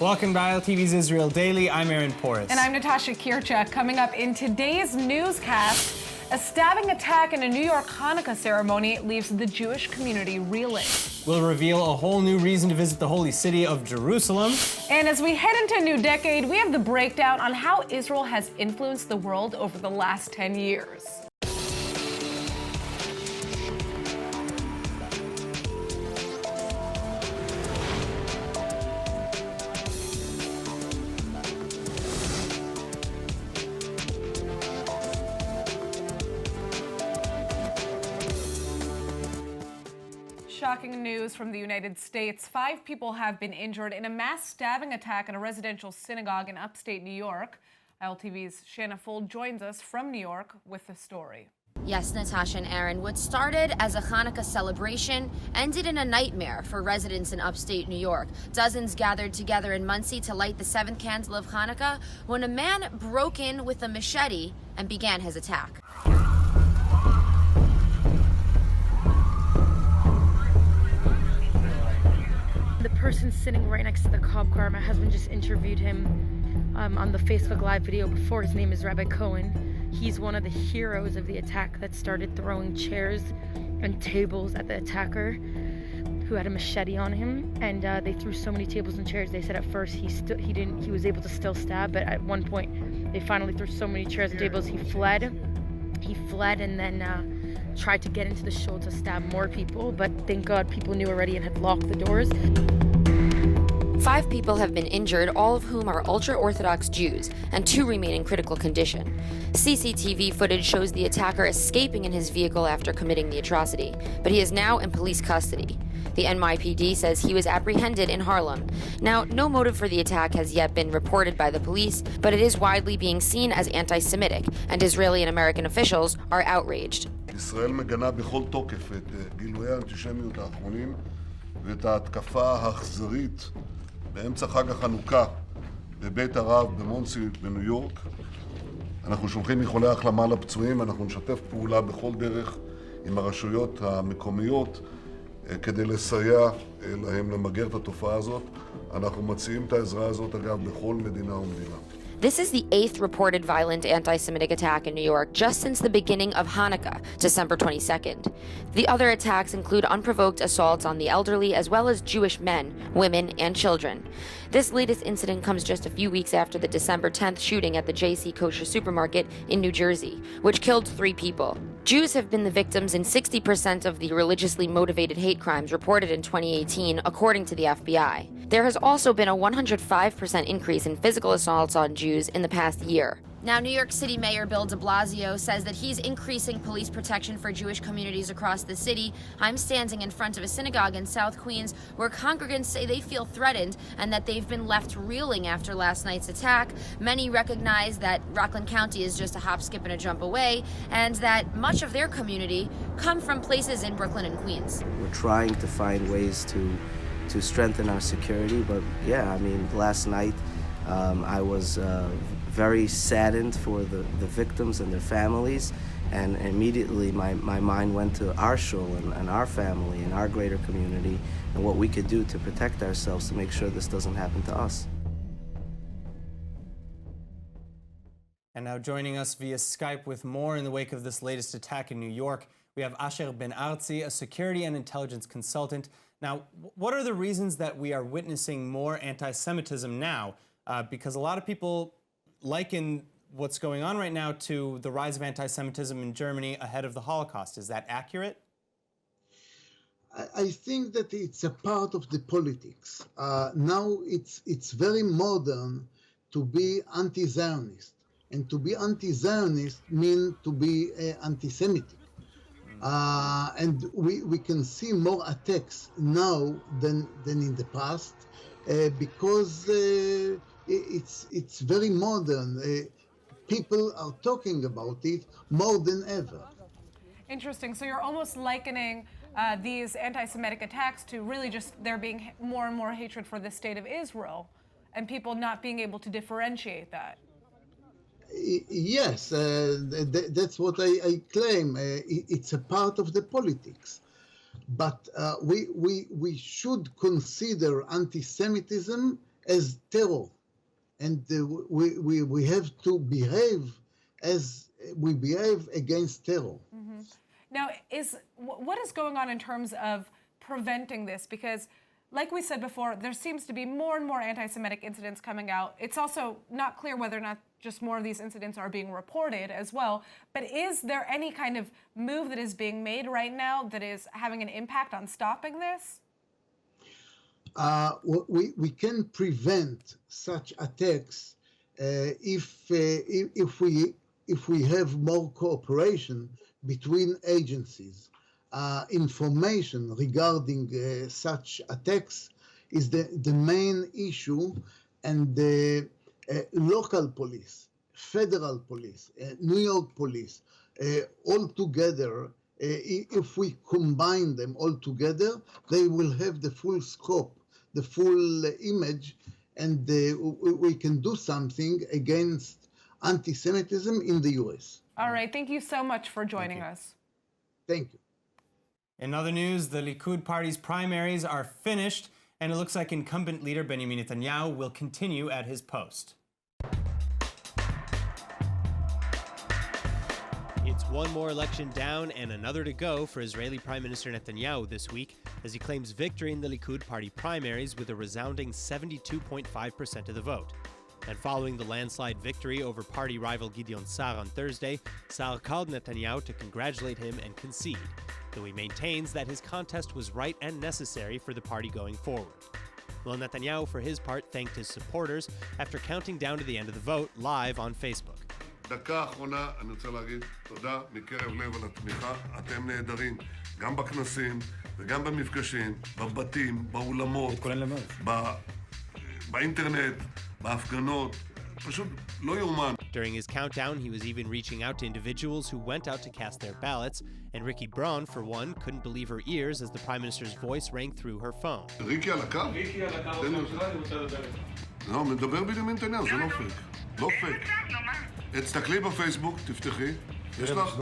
Welcome to ILTV's Israel Daily. I'm Aaron Porras. And I'm Natasha Kirchak. Coming up in today's newscast, a stabbing attack in a New York Hanukkah ceremony leaves the Jewish community reeling. We'll reveal a whole new reason to visit the holy city of Jerusalem. And as we head into a new decade, we have the breakdown on how Israel has influenced the world over the last 10 years. Shocking news from the United States. 5 people have been injured in a mass stabbing attack at a residential synagogue in upstate New York. ILTV's Shanna Fold joins us from New York with the story. Yes, Natasha and Aaron, what started as a Hanukkah celebration ended in a nightmare for residents in upstate New York. Dozens gathered together in Monsey to light the 7th candle of Hanukkah when a man broke in with a machete and began his attack. The person sitting right next to the cop car, my husband just interviewed him on the Facebook Live video before. His name is Rabbi Cohen. He's one of the heroes of the attack that started throwing chairs and tables at the attacker who had a machete on him. And they threw so many tables and chairs. They said at first he was able to still stab, but at one point they finally threw so many chairs and tables he fled and then tried to get into the shul to stab more people, but thank God people knew already and had locked the doors. 5 people have been injured, all of whom are ultra-Orthodox Jews, and 2 remain in critical condition. CCTV footage shows the attacker escaping in his vehicle after committing the atrocity, but he is now in police custody. The NYPD says he was apprehended in Harlem. Now, no motive for the attack has yet been reported by the police, but it is widely being seen as anti-Semitic, and Israeli and American officials are outraged. ישראל מגנה בכל תוקף את גילויי האנטישמיות האחרונים ואת ההתקפה האכזרית באמצע חג החנוכה בבית הרב במונסי בניו יורק. אנחנו שולחים איחולי החלמה לפצועים, אנחנו נשתף פעולה בכל דרך עם הרשויות המקומיות כדי לסייע להם למגר את התופעה הזאת. אנחנו מציעים את העזרה הזאת אגב בכל מדינה ומדינה. This is the 8th reported violent anti-Semitic attack in New York just since the beginning of Hanukkah, December 22nd. The other attacks include unprovoked assaults on the elderly as well as Jewish men, women, and children. This latest incident comes just a few weeks after the December 10th shooting at the J.C. Kosher supermarket in New Jersey, which killed 3 people. Jews have been the victims in 60% of the religiously motivated hate crimes reported in 2018, according to the FBI. There has also been a 105% increase in physical assaults on Jews in the past year. Now, New York City Mayor Bill de Blasio says that he's increasing police protection for Jewish communities across the city. I'm standing in front of a synagogue in South Queens where congregants say they feel threatened and that they've been left reeling after last night's attack. Many recognize that Rockland County is just a hop, skip, and a jump away, and that much of their community come from places in Brooklyn and Queens. We're trying to find ways to strengthen our security, but yeah, I mean, last night I was very saddened for the victims and their families, and immediately my mind went to our shul and our family and our greater community and what we could do to protect ourselves to make sure this doesn't happen to us. And now joining us via Skype with more in the wake of this latest attack in New York, we have Asher Ben Arzi, a security and intelligence consultant. Now, what are the reasons that we are witnessing more anti-Semitism now? Because a lot of people liken what's going on right now to the rise of anti-Semitism in Germany ahead of the Holocaust. Is that accurate? I think that it's a part of the politics. Now it's very modern to be anti-Zionist. And to be anti-Zionist means to be anti-Semitic. And we can see more attacks now than in the past because it's very modern. People are talking about it more than ever. Interesting. So you're almost likening these anti-Semitic attacks to really just there being more and more hatred for the state of Israel and people not being able to differentiate that. Yes, that's what I claim. It's a part of the politics. But we should consider anti-Semitism as terror. And we have to behave as we behave against terror. Mm-hmm. Now, what is going on in terms of preventing this? Because, like we said before, there seems to be more and more anti-Semitic incidents coming out. It's also not clear whether or not just more of these incidents are being reported as well. But is there any kind of move that is being made right now that is having an impact on stopping this? We can prevent such attacks if we have more cooperation between agencies. Information regarding such attacks is the main issue, and the local police, federal police, New York police, all together, if we combine them all together, they will have the full scope, the full image, and we can do something against anti-Semitism in the U.S. All right, thank you so much for joining us. Thank you. In other news, the Likud party's primaries are finished, and it looks like incumbent leader Benjamin Netanyahu will continue at his post. It's one more election down and another to go for Israeli Prime Minister Netanyahu this week, as he claims victory in the Likud party primaries with a resounding 72.5% of the vote. And following the landslide victory over party rival Gideon Sa'ar on Thursday, Sa'ar called Netanyahu to congratulate him and concede, though he maintains that his contest was right and necessary for the party going forward. Well, Netanyahu, for his part, thanked his supporters after counting down to the end of the vote live on Facebook. דקה אחרונה, אני רוצה להגיד תודה מקרב לב על התמיכה. אתם נהדרים, גם בכנסים וגם במפגשים, בבתים, באולמות, באינטרנט, בהפגנות. פשוט לא יאומן. During his countdown, he was even reaching out to individuals who went out to cast their ballots, and Ricky Braun, for one, couldn't believe her ears as the Prime Minister's voice rang through her phone. ריקי על הקו? ריקי על הקו, לא, מדבר בנימין נתניהו, זה לא פייק. לא פייק. תסתכלי בפייסבוק, תפתחי. יש לך?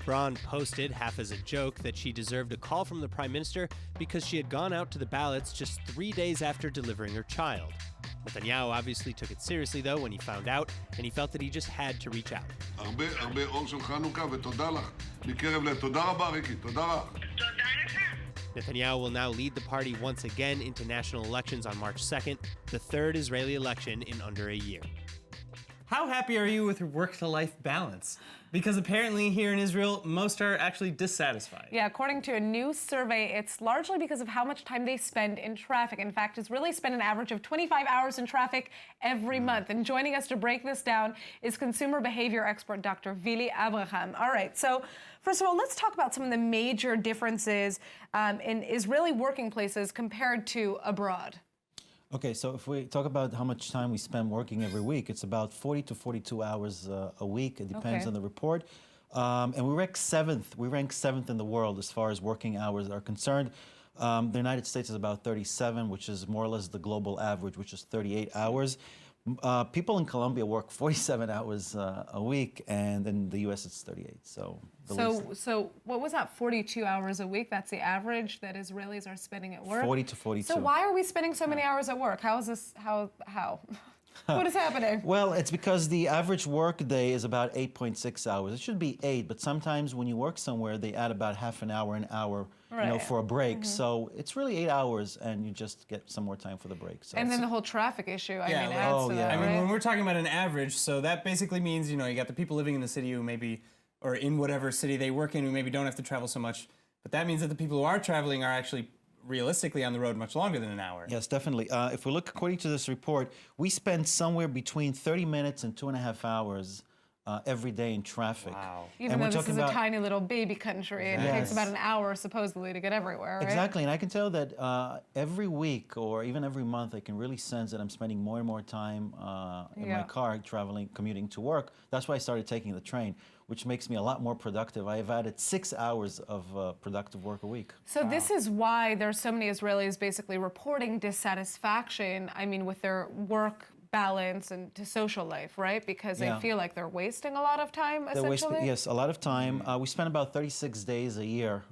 Braun posted, half as a joke, that she deserved a call from the Prime Minister because she had gone out to the ballots just 3 days after delivering her child. Netanyahu obviously took it seriously, though, when he found out, and he felt that he just had to reach out. הרבה אור של חנוכה, ותודה לך. מקרב לב. תודה רבה, ריקי. תודה לך. Netanyahu will now lead the party once again into national elections on March 2nd, the third Israeli election in under a year. How happy are you with your work-to-life balance? Because apparently here in Israel, most are actually dissatisfied. Yeah, according to a new survey, it's largely because of how much time they spend in traffic. In fact, Israelis spend an average of 25 hours in traffic every month. And joining us to break this down is consumer behavior expert Dr. Vili Abraham. All right, so first of all, let's talk about some of the major differences in Israeli working places compared to abroad. Okay, so if we talk about how much time we spend working every week, it's about 40 to 42 hours a week. It depends on the report. And we rank seventh in the world as far as working hours are concerned. The United States is about 37, which is more or less the global average, which is 38 hours. People in Colombia work 47 hours a week, and in the U.S. it's 38. So what was that, 42 hours a week? That's the average that Israelis are spending at work? 40 to 42. So why are we spending so many hours at work? How is this, how? What is happening? Well, it's because the average work day is about 8.6 hours. It should be 8, but sometimes when you work somewhere, they add about half an hour, for a break. So it's really 8 hours, and you just get some more time for the break. So and then the whole traffic issue, adds to that, I mean, right? when we're talking about an average, so that basically means, you got the people living in the city who maybe, or in whatever city they work in, who maybe don't have to travel so much. But that means that the people who are traveling are actually realistically on the road much longer than an hour. Yes, definitely. If we look according to this report, we spend somewhere between 30 minutes and 2.5 hours every day in traffic. Wow. Even though this is a tiny little baby country, and it takes about an hour supposedly to get everywhere, right? Exactly, and I can tell that every week or even every month, I can really sense that I'm spending more and more time in my car commuting to work. That's why I started taking the train, which makes me a lot more productive. I have added 6 hours of productive work a week. So this is why there's so many Israelis basically reporting dissatisfaction, with their work balance and to social life, right? Because they feel like they're wasting a lot of time, essentially. Yes, a lot of time. We spend about 36 days a year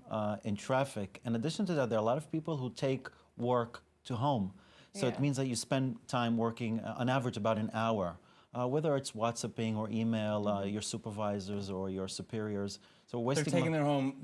in traffic. In addition to that, there are a lot of people who take work to home. So it means that you spend time working, on average, about an hour, whether it's WhatsApping or email, your supervisors or your superiors. So we're wasting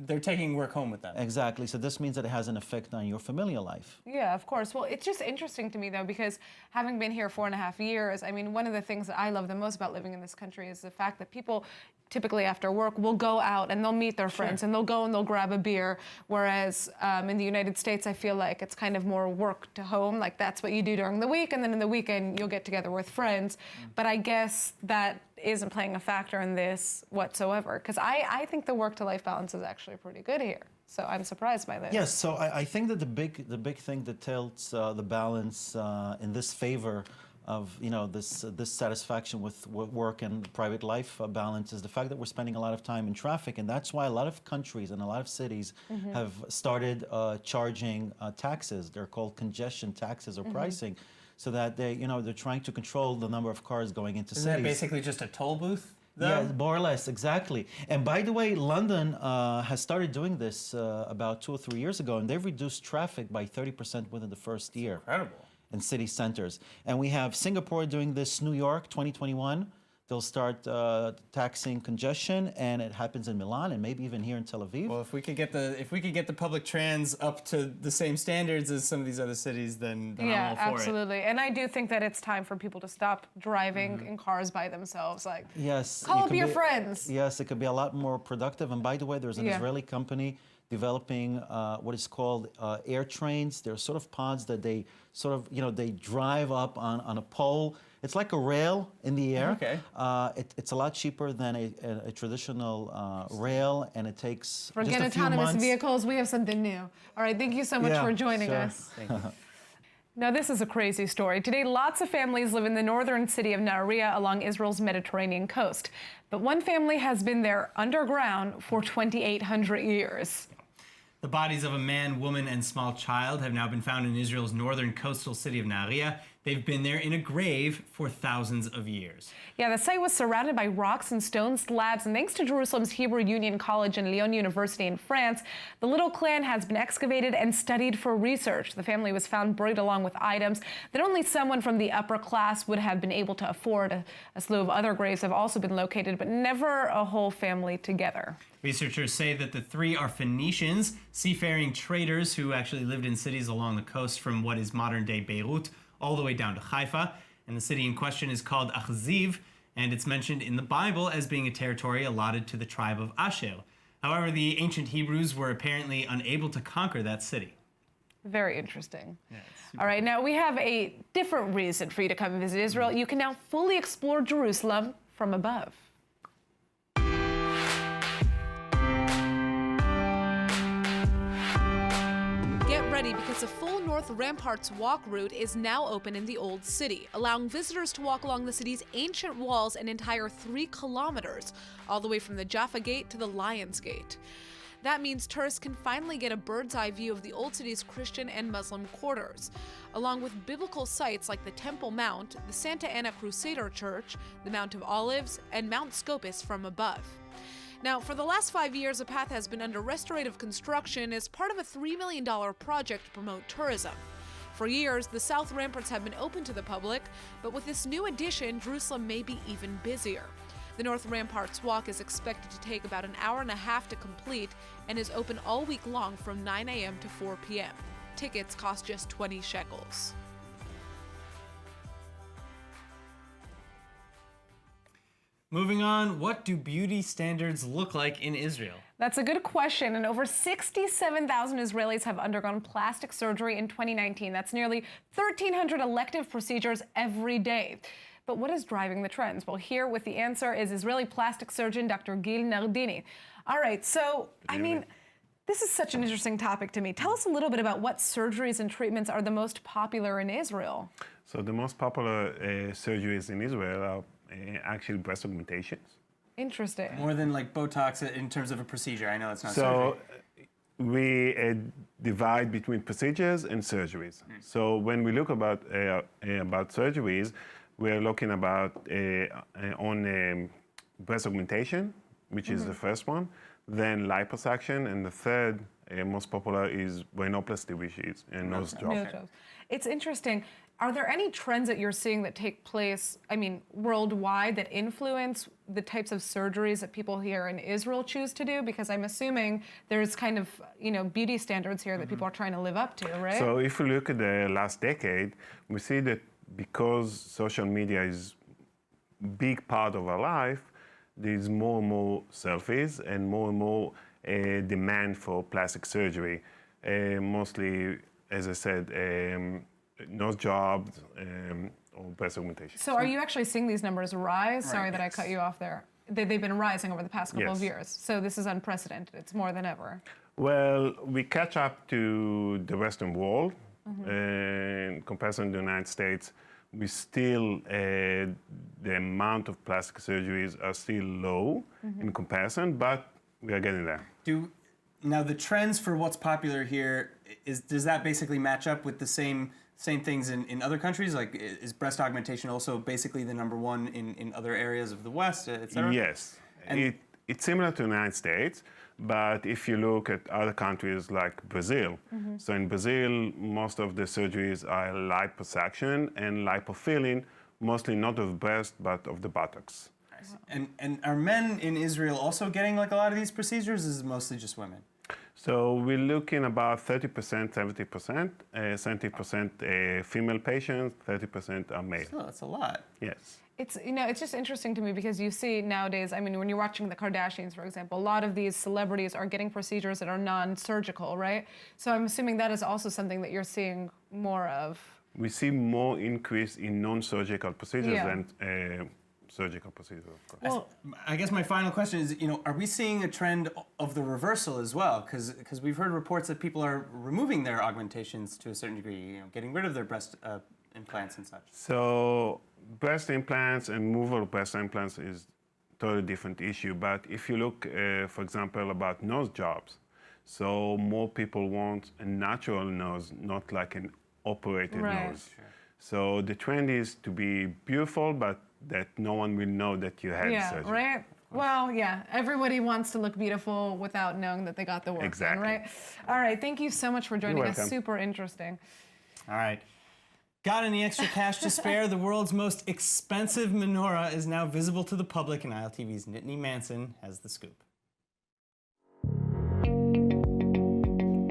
they're taking work home with them. Exactly. So this means that it has an effect on your familial life. Yeah, of course. Well, it's just interesting to me, though, because having been here 4.5 years, I mean, one of the things that I love the most about living in this country is the fact that people typically after work will go out and they'll meet their friends and they'll go and they'll grab a beer. Whereas in the United States, I feel like it's kind of more work to home. Like that's what you do during the week. And then in the weekend, you'll get together with friends. But I guess that isn't playing a factor in this whatsoever. Because I think the work-to-life balance is actually pretty good here. So I'm surprised by this. Yes, so I think that the big thing that tilts the balance in this favor of this satisfaction with work and private life balance is the fact that we're spending a lot of time in traffic, and that's why a lot of countries and a lot of cities have started charging taxes. They're called congestion taxes or pricing, so that they're trying to control the number of cars going into cities. Isn't that basically just a toll booth? Yeah, more or less, exactly. And by the way, London has started doing this about 2 or 3 years ago, and they've reduced traffic by 30% within the first year. Incredible. In city centers. And we have Singapore doing this, New York, 2021. They'll start taxing congestion, and it happens in Milan and maybe even here in Tel Aviv. Well, if we could get the public trans up to the same standards as some of these other cities, then I'm all for it. Yeah, absolutely. And I do think that it's time for people to stop driving in cars by themselves. Like, call up your friends. Yes, it could be a lot more productive. And by the way, there's an Israeli company developing what is called air trains. They're sort of pods that they they drive up on a pole. It's like a rail in the air. Okay. It's a lot cheaper than a traditional rail, and it takes Forget just a few autonomous months. vehicles. We have something new. All right, thank you so much for joining us. Thank you. Now, this is a crazy story. Today, lots of families live in the northern city of Nahariya along Israel's Mediterranean coast. But one family has been there underground for 2,800 years. The bodies of a man, woman, and small child have now been found in Israel's northern coastal city of Nahariya. They've been there in a grave for thousands of years. Yeah, the site was surrounded by rocks and stone slabs, and thanks to Jerusalem's Hebrew Union College and Lyon University in France, the little clan has been excavated and studied for research. The family was found buried along with items that only someone from the upper class would have been able to afford. A slew of other graves have also been located, but never a whole family together. Researchers say that the three are Phoenicians, seafaring traders who actually lived in cities along the coast from what is modern-day Beirut all the way down to Haifa. And the city in question is called Achziv, and it's mentioned in the Bible as being a territory allotted to the tribe of Asher. However, the ancient Hebrews were apparently unable to conquer that city. Very interesting. Yeah, all right, now we have a different reason for you to come and visit Israel. You can now fully explore Jerusalem from above. Get ready, because a full North Ramparts walk route is now open in the Old City, allowing visitors to walk along the city's ancient walls an entire 3 kilometers, all the way from the Jaffa Gate to the Lion's Gate. That means tourists can finally get a bird's-eye view of the Old City's Christian and Muslim quarters, along with biblical sites like the Temple Mount, the Santa Ana Crusader Church, the Mount of Olives, and Mount Scopus from above. Now, for the last 5 years, the path has been under restorative construction as part of a $3 million project to promote tourism. For years, the South Ramparts have been open to the public, but with this new addition, Jerusalem may be even busier. The North Ramparts walk is expected to take about an hour and a half to complete and is open all week long from 9 a.m. to 4 p.m. Tickets cost just 20 shekels. Moving on, what do beauty standards look like in Israel? That's a good question, and over 67,000 Israelis have undergone plastic surgery in 2019. That's nearly 1,300 elective procedures every day. But what is driving the trends? Well, here with the answer is Israeli plastic surgeon Dr. Gil Nardini. All right, so, I mean, this is such an interesting topic to me. Tell us a little bit about what surgeries and treatments are the most popular in Israel. So the most popular surgeries in Israel are actually breast augmentations. Interesting. More than like Botox in terms of a procedure. I know it's not surgery. So we divide between procedures and surgeries. So when we look about surgeries, we're looking about on breast augmentation, which is the first one, then liposuction, and the third most popular is rhinoplasty, which is a nose job. It's interesting. Are there any trends that you're seeing that take place, I mean, worldwide that influence the types of surgeries that people here in Israel choose to do? Because I'm assuming there's kind of, beauty standards here that people are trying to live up to, right? So if we look at the last decade, we see that because social media is a big part of our life, there's more and more selfies and more demand for plastic surgery. Mostly, as I said, nose jobs or breast augmentation. So are you actually seeing these numbers rise? Sorry that I cut you off there. They've been rising over the past couple of years. So this is unprecedented. It's more than ever. Well, we catch up to the Western world. In comparison to the United States, we still, the amount of plastic surgeries are still low in comparison, but we are getting there. Now the trends for what's popular here, does that basically match up with the same things in other countries? Like, is breast augmentation also basically the number one in other areas of the West, et cetera? Yes. It's similar to the United States, but if you look at other countries like Brazil, so in Brazil, most of the surgeries are liposuction and lipofilling, mostly not of breast, but of the buttocks. And are men in Israel also getting like a lot of these procedures, or is it mostly just women? So we're looking about 30%, 70%, 70% female patients, 30% are male. Oh, that's a lot. Yes. It's, it's just interesting to me because you see nowadays, I mean, when you're watching the Kardashians, for example, a lot of these celebrities are getting procedures that are non-surgical, right? So I'm assuming that is also something that you're seeing more of. We see more increase in non-surgical procedures than surgical procedures, of course. Well, I guess my final question is, are we seeing a trend of the reversal as well? Because we've heard reports that people are removing their augmentations to a certain degree, getting rid of their breast implants and such. So breast implants and removal of breast implants is a totally different issue. But if you look, for example, about nose jobs, so more people want a natural nose, not like an operated nose. Sure. So the trend is to be beautiful, but that no one will know that you had surgery. Yeah, right? Well, yeah, everybody wants to look beautiful without knowing that they got the work done, right? All right, thank you so much for joining us. Super interesting. All right. Got any extra cash to spare? The world's most expensive menorah is now visible to the public, and ILTV's Nittany Manson has the scoop.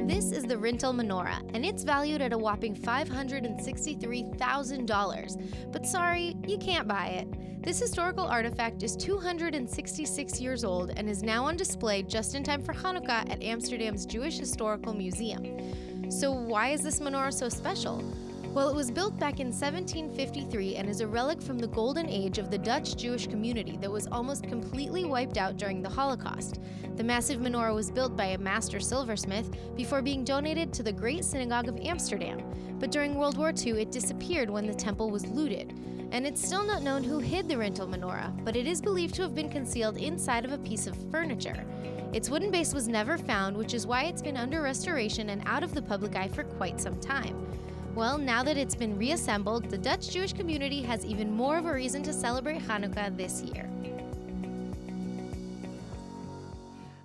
This is the Rintel menorah, and it's valued at a whopping $563,000. But sorry, you can't buy it. This historical artifact is 266 years old and is now on display just in time for Hanukkah at Amsterdam's Jewish Historical Museum. So why is this menorah so special? Well, it was built back in 1753 and is a relic from the golden age of the Dutch Jewish community that was almost completely wiped out during the Holocaust. The massive menorah was built by a master silversmith before being donated to the Great Synagogue of Amsterdam. But during World War II, it disappeared when the temple was looted. And it's still not known who hid the Rintel menorah, but it is believed to have been concealed inside of a piece of furniture. Its wooden base was never found, which is why it's been under restoration and out of the public eye for quite some time. Well, now that it's been reassembled, the Dutch Jewish community has even more of a reason to celebrate Hanukkah this year.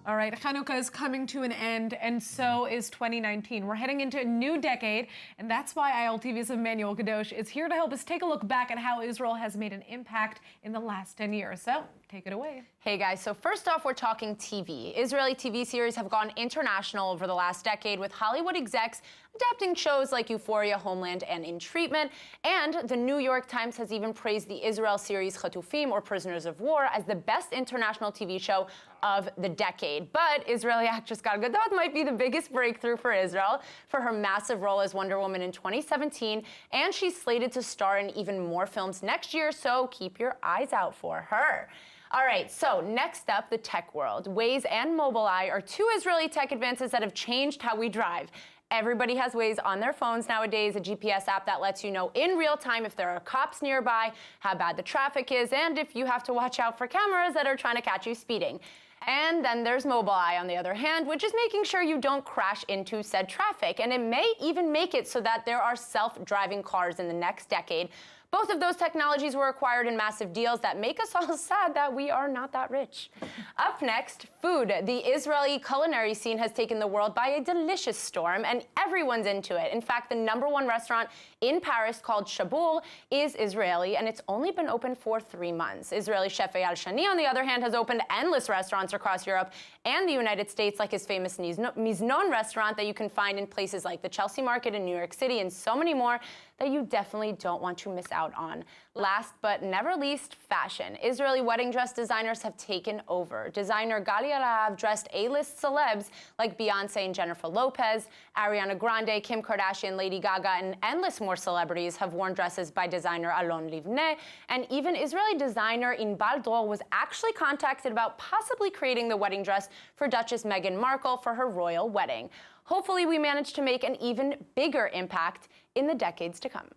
All right, Hanukkah is coming to an end, and so is 2019. We're heading into a new decade, and that's why ILTV's Emmanuel Kadosh is here to help us take a look back at how Israel has made an impact in the last 10 years. So, take it away. Hey guys, so first off, we're talking TV. Israeli TV series have gone international over the last decade, with Hollywood execs adapting shows like Euphoria, Homeland, and In Treatment. And the New York Times has even praised the Israel series Chatufim, or Prisoners of War, as the best international TV show of the decade. But Israeli actress Gal Gadot might be the biggest breakthrough for Israel for her massive role as Wonder Woman in 2017, and she's slated to star in even more films next year, so keep your eyes out for her. All right, so next up, the tech world. Waze and Mobileye are two Israeli tech advances that have changed how we drive. Everybody has Waze on their phones nowadays, a GPS app that lets you know in real time if there are cops nearby, how bad the traffic is, and if you have to watch out for cameras that are trying to catch you speeding. And then there's Mobileye, on the other hand, which is making sure you don't crash into said traffic. And it may even make it so that there are self-driving cars in the next decade. Both of those technologies were acquired in massive deals that make us all sad that we are not that rich. Up next, food. The Israeli culinary scene has taken the world by a delicious storm, and everyone's into it. In fact, the #1 restaurant in Paris called Shaboul is Israeli, and it's only been open for 3 months. Israeli chef Eyal Shani, on the other hand, has opened endless restaurants across Europe and the United States, like his famous Miznon restaurant that you can find in places like the Chelsea Market in New York City, and so many more that you definitely don't want to miss out on. Last but never least, fashion. Israeli wedding dress designers have taken over. Designer Gali Alav dressed A-list celebs like Beyonce and Jennifer Lopez, Ariana Grande, Kim Kardashian, Lady Gaga, and endless more celebrities have worn dresses by designer Alon Livne, and even Israeli designer Inbal Dror was actually contacted about possibly creating the wedding dress for Duchess Meghan Markle for her royal wedding. Hopefully, we manage to make an even bigger impact in the decades to come.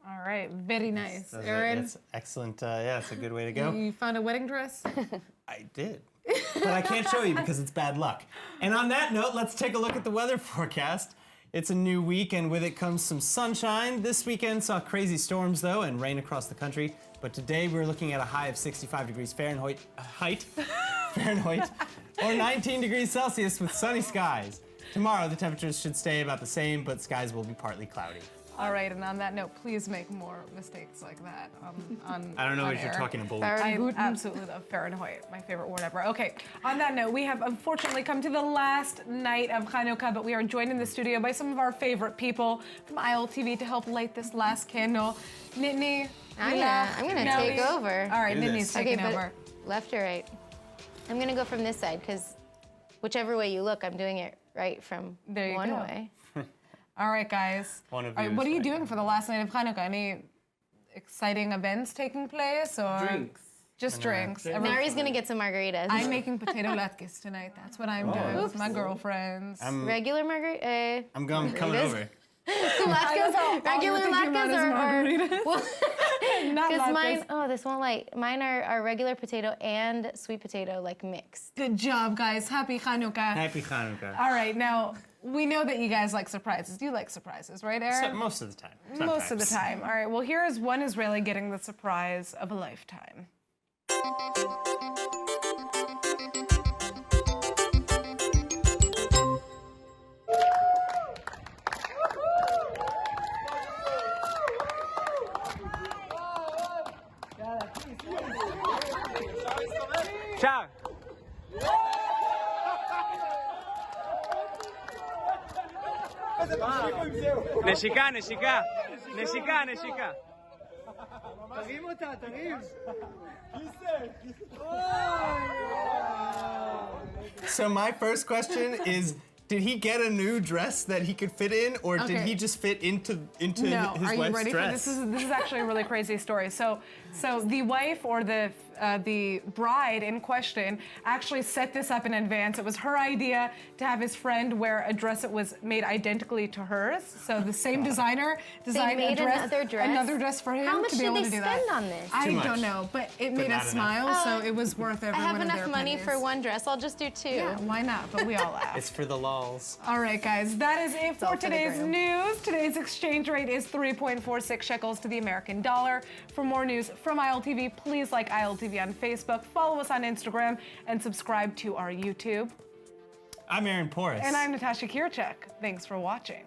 All right, very nice. Aaron? That's excellent. Yeah, it's a good way to go. You found a wedding dress? I did. But I can't show you because it's bad luck. And on that note, let's take a look at the weather forecast. It's a new week, and with it comes some sunshine. This weekend saw crazy storms, though, and rain across the country. But today we're looking at a high of 65 degrees Fahrenheit, or 19 degrees Celsius with sunny skies. Tomorrow, the temperatures should stay about the same, but skies will be partly cloudy. All right, and on that note, please make more mistakes like that on I don't know on what you're air. talking about. I absolutely love Fahrenheit, my favorite word ever. Okay, on that note, we have unfortunately come to the last night of Hanukkah, but we are joined in the studio by some of our favorite people from ILTV to help light this last candle. Nittany, I'm gonna take over. All right, Nittany's taking but over. Left or right? I'm gonna go from this side because whichever way you look, I'm doing it right from one way. All right, guys. One of All right, you what is are you right. doing for the last night of Hanukkah? Any exciting events taking place, or Drinks. just drinks? Mari's gonna get some margaritas. I'm making potato latkes tonight. That's what I'm doing with my girlfriends. regular margarita. I'm coming margaritas? over. Latkes, regular latkes, or Not because latkes. mine. Oh, this won't light. Mine are regular potato and sweet potato, like mixed. Good job, guys. Happy Hanukkah. Happy Hanukkah. All right, now we know that you guys like surprises. You like surprises, right, Aaron? Most of the time. Most of the Sometimes. time. All right, well, here is one Israeli getting the surprise of a lifetime. שער. נשיקה, נשיקה. נשיקה, נשיקה. תרים אותה, תרים. So my first question is, did he get a new dress that he could fit in, or did Okay. he just fit into No, his are you wife's ready dress? for this? This is actually a really crazy story. So the wife or the bride in question actually set this up in advance. It was her idea to have his friend wear a dress that was made identically to hers. So the same designer designed made a dress, another dress? for him How much to be did able they to do spend that. on this? I Too much. don't know, but it made not us enough. smile, so it was worth every I have one of enough their money for pennies. one dress. I'll just do two. Yeah, why not? But we all laugh. It's for the lulz. All right, guys, that is it all for for the today's gram. news. Today's exchange rate is 3.46 shekels to the American dollar. For more news from ILTV, please like ILTV on Facebook, follow us on Instagram, and subscribe to our YouTube. I'm Aaron Porras. And I'm Natasha Kirchek. Thanks for watching.